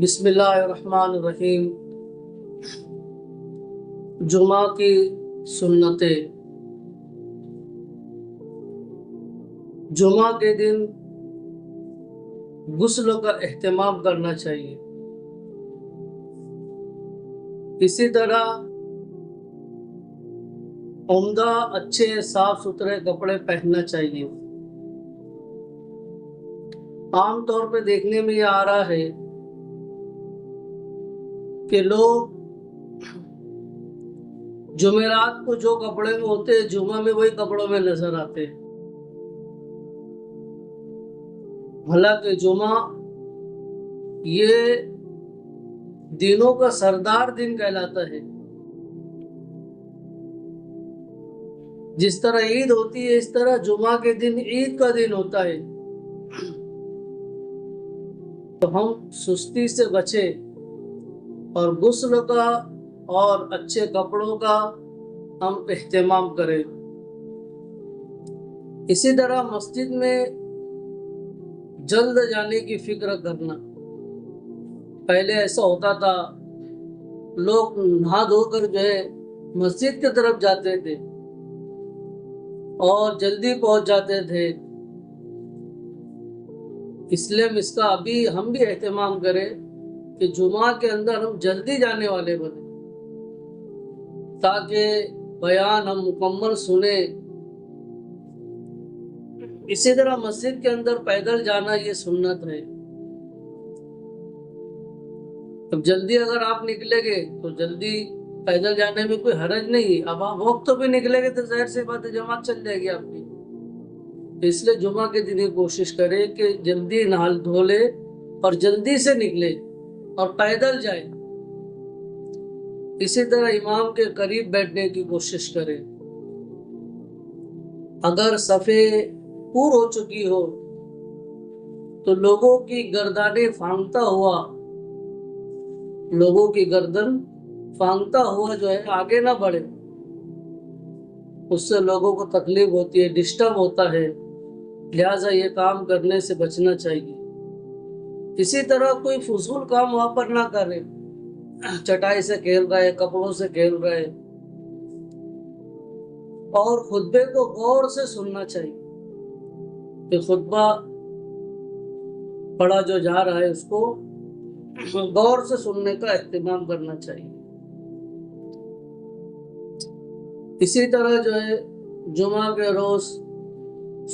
بسم اللہ الرحمن الرحیم۔ جمعہ کی سنتیں۔ جمعہ کے دن غسل کا اہتمام کرنا چاہیے۔ اسی طرح عمدہ اچھے صاف ستھرے کپڑے پہننا چاہیے۔ عام طور پہ دیکھنے میں یہ آ رہا ہے کہ لوگ جمعرات کو جو کپڑے میں ہوتے ہیں جمعہ میں وہی کپڑوں میں نظر آتے ہیں، حالانکہ جمعہ یہ دنوں کا سردار دن کہلاتا ہے۔ جس طرح عید ہوتی ہے اس طرح جمعہ کے دن عید کا دن ہوتا ہے، تو ہم سستی سے بچیں اور غسل کا اور اچھے کپڑوں کا ہم اہتمام کریں۔ اسی طرح مسجد میں جلد جانے کی فکر کرنا۔ پہلے ایسا ہوتا تھا، لوگ نہا دھو کر جو ہے مسجد کی طرف جاتے تھے اور جلدی پہنچ جاتے تھے۔ اس لیے اس کا ابھی ہم بھی اہتمام کریں کہ جمعہ کے اندر ہم جلدی جانے والے بنیں، تاکہ بیان ہم مکمل سنیں۔ اسی طرح مسجد کے اندر پیدل جانا یہ سنت ہے۔ اب جلدی اگر آپ نکلیں گے تو جلدی پیدل جانے میں کوئی حرج نہیں۔ اب آپ وقت پہ نکلیں گے تو ظاہر سی بات ہے جماعت چل جائے گی آپ کی۔ اس لیے جمعہ کے دن یہ کوشش کریں کہ جلدی نہا دھو لے اور جلدی سے نکلے اور پیدل جائے۔ اسی طرح امام کے قریب بیٹھنے کی کوشش کریں۔ اگر صفیں پور ہو چکی ہو تو لوگوں کی گردنیں پھانگتا ہوا جو ہے آگے نہ بڑھے، اس سے لوگوں کو تکلیف ہوتی ہے، ڈسٹرب ہوتا ہے، لہٰذا یہ کام کرنے سے بچنا چاہیے۔ اسی طرح کوئی فضول کام وہاں پر نہ کرے، چٹائی سے کھیل رہے، کپڑوں سے کھیل رہے، اور خطبے کو غور سے سننا چاہیے کہ خطبہ پڑھا جو جا رہا ہے اس کو غور سے سننے کا اہتمام کرنا چاہیے۔ اسی طرح جو ہے جمعہ کے روز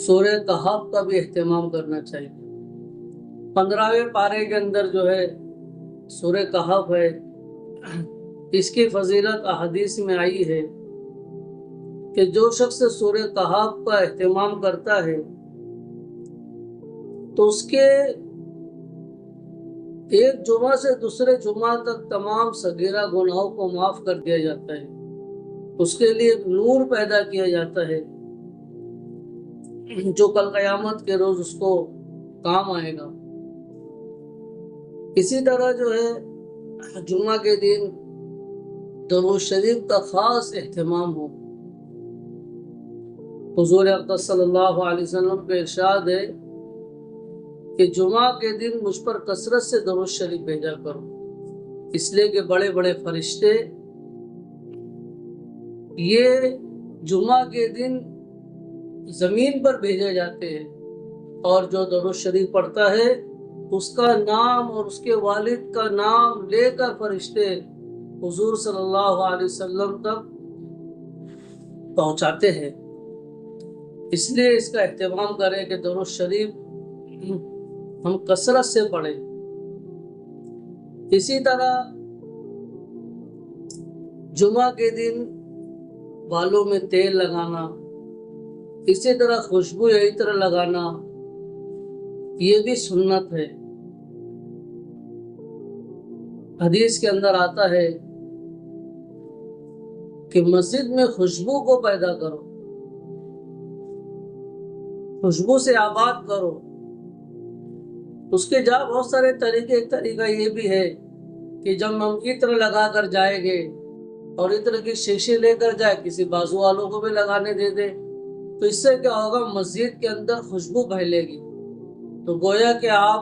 سورہ کہف کا بھی اہتمام کرنا چاہیے۔ 15ویں پارے کے اندر جو ہے سورہ کہف ہے، اس کی فضیلت احادیث میں آئی ہے کہ جو شخص سورہ کہف کا اہتمام کرتا ہے تو اس کے ایک جمعہ سے دوسرے جمعہ تک تمام صغیرہ گناہوں کو معاف کر دیا جاتا ہے، اس کے لیے ایک نور پیدا کیا جاتا ہے جو کل قیامت کے روز اس کو کام آئے گا۔ اسی طرح جو ہے جمعہ کے دن درود شریف کا خاص اہتمام ہو۔ حضور اقدس صلی اللہ علیہ وسلم کا ارشاد ہے کہ جمعہ کے دن مجھ پر کثرت سے درود شریف بھیجا کرو، اس لیے کہ بڑے بڑے فرشتے یہ جمعہ کے دن زمین پر بھیجے جاتے ہیں، اور جو درود شریف پڑھتا ہے اس کا نام اور اس کے والد کا نام لے کر فرشتے حضور صلی اللہ علیہ وسلم تک پہنچاتے ہیں۔ اس لیے اس کا اہتمام کریں کہ درود شریف ہم کثرت سے پڑھیں۔ اسی طرح جمعہ کے دن بالوں میں تیل لگانا، اسی طرح خوشبو عطر لگانا یہ بھی سنت ہے۔ حدیث کے اندر آتا ہے کہ مسجد میں خوشبو کو پیدا کرو، خوشبو سے آباد کرو۔ اس کے جا بہت سارے طریقے، ایک طریقہ یہ بھی ہے کہ جب ہم عطر لگا کر جائیں گے اور عطر کی شیشے لے کر جائے، کسی بازو والوں کو بھی لگانے دے دے، تو اس سے کیا ہوگا، مسجد کے اندر خوشبو پھیلے گی، تو گویا کہ آپ